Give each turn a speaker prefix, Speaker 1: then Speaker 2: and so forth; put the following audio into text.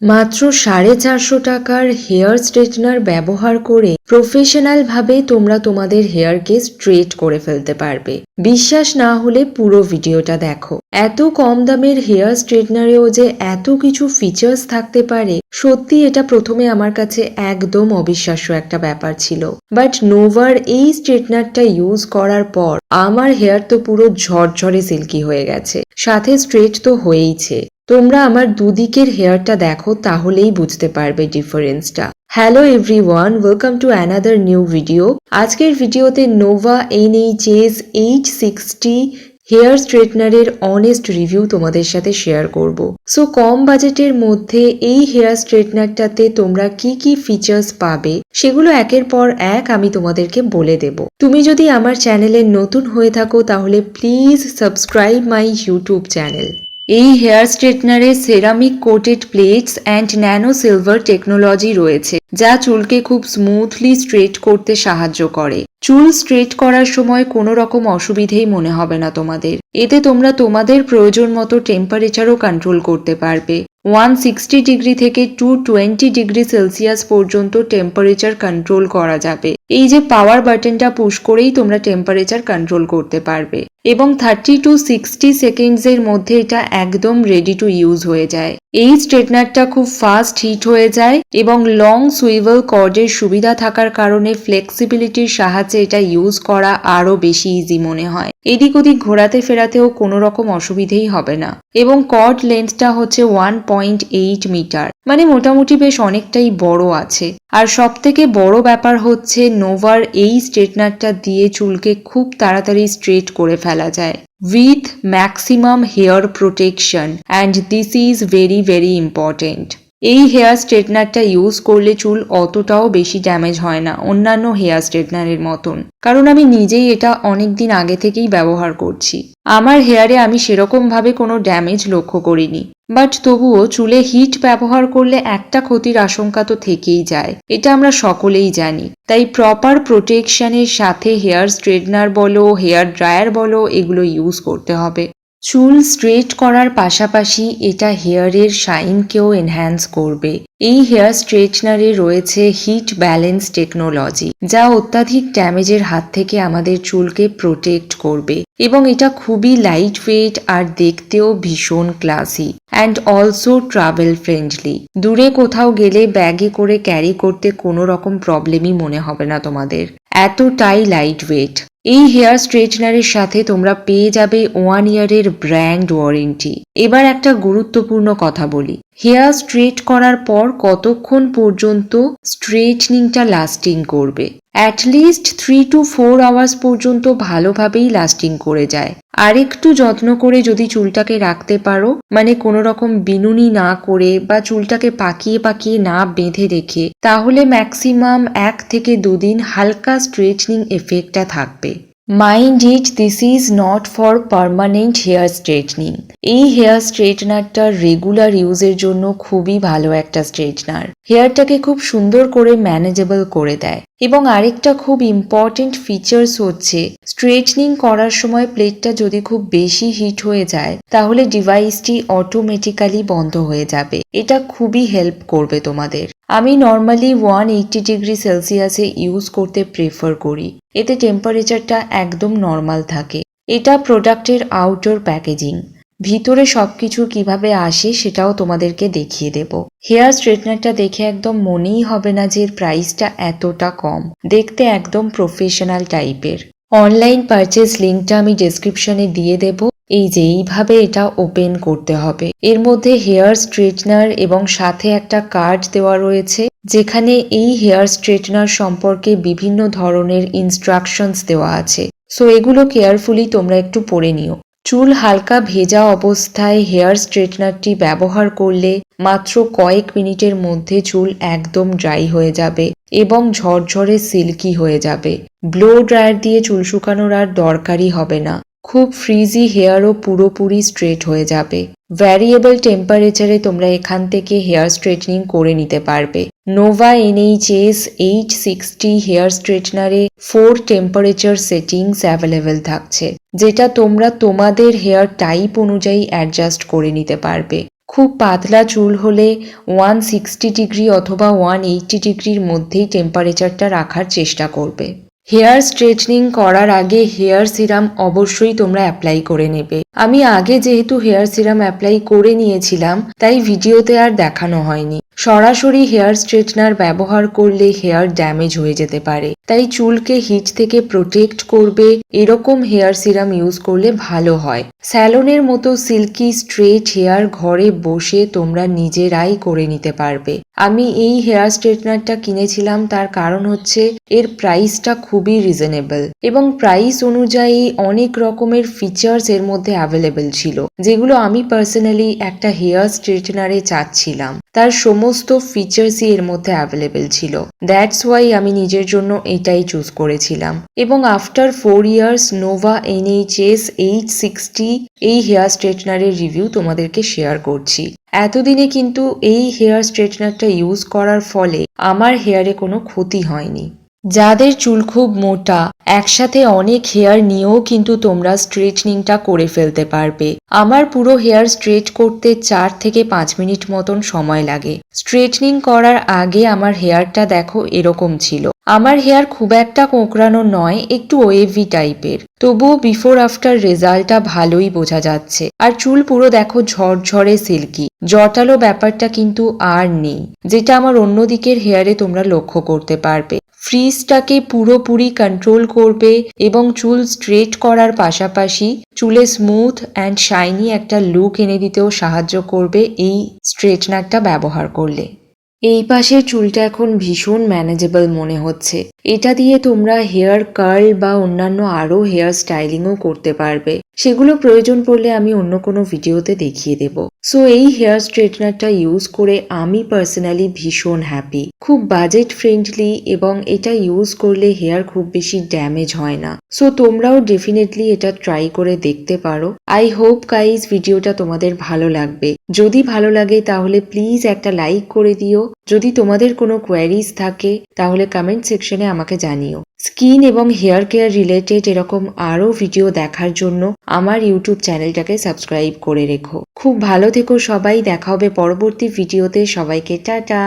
Speaker 1: মাত্র 450 টাকার hair straightener ব্যবহার করে প্রফেশনাল ভাবে তোমরা তোমাদের হেয়ারকে স্ট্রেট করে ফেলতে পারবে। বিশ্বাস না হলে পুরো ভিডিওটা দেখো। এত কম দামের হেয়ার স্ট্রেটনারেও যে এত কিছু ফিচার্স থাকতে পারে, সত্যি এটা প্রথমে আমার কাছে একদম অবিশ্বাস্য একটা ব্যাপার ছিল। বাট নোভার এই স্ট্রেটনারটা ইউজ করার পর আমার হেয়ার তো পুরো ঝরঝরে সিল্কি হয়ে গেছে, সাথে স্ট্রেট তো হয়েইছে। তোমরা আমার দুদিকের হেয়ারটা দেখো, তাহলেই বুঝতে পারবে ডিফারেন্সটা। Hello everyone, welcome to another new video. আজকের ভিডিওতে নোভা NHS H60 হেয়ার স্ট্রেটনারের অনেস্ট রিভিউ তোমাদের সাথে শেয়ার করব। সো কম বাজেটের মধ্যে এই হেয়ার স্ট্রেটনারটাতে তোমরা কি কি ফিচার্স পাবে সেগুলো একের পর এক আমি তোমাদেরকে বলে দেব। তুমি যদি আমার চ্যানেলে নতুন হয়ে থাকো তাহলে please subscribe my YouTube channel. এই হেয়ার স্ট্রেটনারে ceramic coated plates and nano silver technology রয়েছে, যা চুলকে খুব স্মুথলি স্ট্রেট করতে সাহায্য করে। চুল স্ট্রেট করার সময় কোনো রকম অসুবিধেই মনে হবে না তোমাদের। এতে তোমরা তোমাদের প্রয়োজন মতো টেম্পারেচারও কন্ট্রোল করতে পারবে। 160 ডিগ্রি থেকে 220 ডিগ্রি সেলসিয়াস পর্যন্ত টেম্পারেচার কন্ট্রোল করা যাবে। এই যে পাওয়ার বাটনটা পুশ করেই তোমরা টেম্পারেচার কন্ট্রোল করতে পারবে এবং 30 to 60 সেকেন্ডসের মধ্যে এটা একদম রেডি টু ইউজ হয়ে যায়। এই স্ট্রেটনারটা খুব ফাস্ট হিট হয়ে যায় এবং লং সুইভেল কর্ডের সুবিধা থাকার কারণে ফ্লেক্সিবিলিটির সাহায্যে এটা ইউজ করা আরো বেশি ইজি মনে হয়। এদিক ওদিক ঘোরাতে ফেরাতেও কোনো রকম অসুবিধেই হবে না। এবং কর্ড লেন্থটা হচ্ছে 1.8 মিটার, মানে মোটামুটি বেশ অনেকটাই বড় আছে। আর সব থেকে বড় ব্যাপার হচ্ছে নোভার এই স্ট্রেটনারটা দিয়ে চুলকে খুব তাড়াতাড়ি স্ট্রেট করে ফেলা যায় with maximum hair protection, and this is very very important. এই হেয়ার স্ট্রেটনারটা ইউজ করলে চুল অতটাও বেশি ড্যামেজ হয় না অন্যান্য হেয়ার স্ট্রেটনারের মতন, কারণ আমি নিজেই এটা অনেকদিন আগে থেকেই ব্যবহার করছি। আমার হেয়ারে আমি সেরকম ভাবে কোনো ড্যামেজ লক্ষ্য করিনি, বাট তবুও চুলে হিট ব্যবহার করলে একটা ক্ষতির আশঙ্কা তো থেকেই যায়, এটা আমরা সকলেই জানি। তাই প্রপার প্রোটেকশনের সাথে হেয়ার স্ট্রেটনার বলো, হেয়ার ড্রায়ার বলো, এগুলো ইউজ করতে হবে। চুল স্ট্রেট করার পাশাপাশি এটা হেয়ারের শাইনকেও এনহ্যান্স করবে। এই হেয়ার স্ট্রেটনারে রয়েছে হিট ব্যালেন্স টেকনোলজি, যা অত্যাধিক ড্যামেজের হাত থেকে আমাদের চুলকে প্রোটেক্ট করবে এবং এটা খুবই লাইট ওয়েট আর দেখতেও ভীষণ classy and also travel friendly. দূরে কোথাও গেলে ব্যাগে করে ক্যারি করতে কোনো রকম প্রবলেমই মনে হবে না তোমাদের, এতটাই লাইট ওয়েট। এই হেয়ার স্ট্রেটনারের সাথে তোমরা পেয়ে যাবে 1 ইয়ারের ব্র্যান্ড ওয়ারেন্টি। এবার একটা গুরুত্বপূর্ণ কথা বলি, হেয়ার স্ট্রেট করার পর কতক্ষণ পর্যন্ত স্ট্রেটনিংটা লাস্টিং করবে। অ্যাটলিস্ট 3 to 4 আওয়ার্স পর্যন্ত ভালোভাবেই লাস্টিং করে যায়। আর একটু যত্ন করে যদি চুলটাকে রাখতে পারো, মানে কোনো রকম বিনুনি না করে বা চুলটাকে পাকিয়ে পাকিয়ে না বেঁধে রেখে, তাহলে ম্যাক্সিমাম 1 থেকে 2 দিন হালকা স্ট্রেটনিং এফেক্টটা থাকবে। Mind it, this is not for permanent hair straightening. এই হেয়ার স্ট্রেটনারটা রেগুলার ইউজের জন্য খুবই ভালো একটা স্ট্রেটনার, হেয়ারটাকে খুব সুন্দর করে ম্যানেজেবল করে দেয়। এবং আরেকটা খুব ইম্পর্টেন্ট ফিচার্স হচ্ছে, স্ট্রেটনিং করার সময় প্লেটটা যদি খুব বেশি হিট হয়ে যায় তাহলে ডিভাইসটি অটোমেটিক্যালি বন্ধ হয়ে যাবে। এটা খুবই হেল্প করবে তোমাদের। আমি নর্মালি 180 ডিগ্রি সেলসিয়াসে ইউজ করতে প্রেফার করি, এতে টেম্পারেচারটা একদম নর্মাল থাকে। এটা প্রোডাক্টের আউটার প্যাকেজিং, ভিতরে সবকিছু কিভাবে আসে সেটাও তোমাদেরকে দেখিয়ে দেব। হেয়ার স্ট্রেটনারটা দেখে একদম মনেই হবে না যে এর প্রাইসটা এতটা কম, দেখতে একদম প্রফেশনাল টাইপের। অনলাইন পারচেস লিঙ্কটা আমি ডেসক্রিপশনে দিয়ে দেব। এই যে এইভাবে এটা ওপেন করতে হবে। এর মধ্যে হেয়ার স্ট্রেটনার এবং সাথে একটা কার্ড দেওয়া রয়েছে, যেখানে এই হেয়ার স্ট্রেটনার সম্পর্কে বিভিন্ন ধরনের ইনস্ট্রাকশনস দেওয়া আছে। সো এগুলো কেয়ারফুলি তোমরা একটু পড়ে নিও। চুল হালকা ভেজা অবস্থায় হেয়ার স্ট্রেটনারটি ব্যবহার করলে মাত্র কয়েক মিনিটের মধ্যে চুল একদম ড্রাই হয়ে যাবে এবং ঝরঝরে সিল্কি হয়ে যাবে। ব্লো ড্রায়ার দিয়ে চুল শুকানোর আর দরকারই হবে না। খুব ফ্রিজি হেয়ারও পুরোপুরি স্ট্রেট হয়ে যাবে। ভ্যারিয়েবল টেম্পারেচারে তোমরা এখান থেকে হেয়ার স্ট্রেটনিং করে নিতে পারবে। নোভা NHS H60 হেয়ার স্ট্রেটনারে 4 টেম্পারেচার সেটিংস অ্যাভেলেবেল থাকছে, যেটা তোমরা তোমাদের হেয়ার টাইপ অনুযায়ী অ্যাডজাস্ট করে নিতে পারবে। খুব পাতলা চুল হলে 160 ডিগ্রি অথবা 180 ডিগ্রির মধ্যেই টেম্পারেচারটা রাখার চেষ্টা করবে। হেয়ার স্ট্রেটনিং করার আগে হেয়ার সিরাম অবশ্যই তোমরা অ্যাপ্লাই করে নেবে। আমি আগে যেহেতু হেয়ার সিরাম অ্যাপ্লাই করে নিয়েছিলাম তাই ভিডিওতে আর দেখানো হয়নি। সরাসরি হেয়ার স্ট্রেটনার ব্যবহার করলে হেয়ার ড্যামেজ হয়ে যেতে পারে, তাই চুলকে হিট থেকে প্রোটেক্ট করবে এরকম হেয়ার সিরাম ইউজ করলে ভালো হয়। স্যালনের মতো সিল্কি স্ট্রেট হেয়ার ঘরে বসে তোমরা নিজেরাই করে নিতে পারবে। আমি এই হেয়ার স্ট্রেটনারটা কিনেছিলাম তার কারণ হচ্ছে এর প্রাইসটা খুবই রিজনেবল এবং প্রাইস অনুযায়ী অনেক রকমের ফিচার্স এর মধ্যে অ্যাভেলেবল ছিল, যেগুলো আমি পার্সোনালি একটা হেয়ার স্ট্রেটনারে চাচ্ছিলাম। তার সমস্ত ফিচার্সই এর মধ্যে অ্যাভেলেবল ছিল। দ্যাটস ওয়াই আমি নিজের জন্য এটাই চুজ করেছিলাম। এবং আফটার 4 ইয়ার্স নোভা NHS 860 এই হেয়ার স্ট্রেটনারের রিভিউ তোমাদেরকে শেয়ার করছি। এতদিনে কিন্তু এই হেয়ার স্ট্রেটনারটা ইউজ করার ফলে আমার হেয়ারে কোনো ক্ষতি হয়নি। যাদের চুল খুব মোটা, একসাথে অনেক হেয়ার নিয়েও কিন্তু তোমরা স্ট্রেটনিংটা করে ফেলতে পারবে। আমার পুরো হেয়ার স্ট্রেট করতে 4 থেকে 5 মিনিট মতন সময় লাগে। স্ট্রেটনিং করার আগে আমার হেয়ারটা দেখো এরকম ছিল। আমার হেয়ার খুব একটা কোঁকড়ানো নয়, একটু ওয়েভি টাইপের, তবুও বিফোর আফটার রেজাল্টটা ভালোই বোঝা যাচ্ছে। আর চুল পুরো দেখো ঝরঝরে সিল্কি, জটালো ব্যাপারটা কিন্তু আর নেই, যেটা আমার অন্য দিকের হেয়ারে তোমরা লক্ষ্য করতে পারবে। ফ্রিজটাকে পুরোপুরি কন্ট্রোল করবে এবং চুল স্ট্রেট করার পাশাপাশি চুলে স্মুথ অ্যান্ড শাইনি একটা লুক এনে দিতেও সাহায্য করবে এই স্ট্রেটনারটা ব্যবহার করলে। এই পাশের চুলটা এখন ভীষণ ম্যানেজেবল মনে হচ্ছে। এটা দিয়ে তোমরা হেয়ার কার্ল বা অন্যান্য আরও হেয়ার স্টাইলিংও করতে পারবে। সেগুলো প্রয়োজন পড়লে আমি অন্য কোনো ভিডিওতে দেখিয়ে দেব। সো এই হেয়ার স্ট্রেটনারটা ইউজ করে আমি পার্সোনালি ভীষণ হ্যাপি। খুব বাজেট ফ্রেন্ডলি এবং এটা ইউজ করলে হেয়ার খুব বেশি ড্যামেজ হয় না। সো তোমরাও ডেফিনেটলি এটা ট্রাই করে দেখতে পারো। আই হোপ গাইজ ভিডিওটা তোমাদের ভালো লাগবে। যদি ভালো লাগে তাহলে প্লিজ একটা লাইক করে দিও। যদি তোমাদের কোনো কোয়ারিজ থাকে তাহলে কমেন্ট সেকশনে আমাকে জানিও। স্কিন এবং হেয়ার কেয়ার রিলেটেড এরকম আরও ভিডিও দেখার জন্য আমার ইউটিউব চ্যানেলটাকে সাবস্ক্রাইব করে রেখো। খুব ভালো থেকো সবাই, দেখা হবে পরবর্তী ভিডিওতে। সবাইকে টাটা।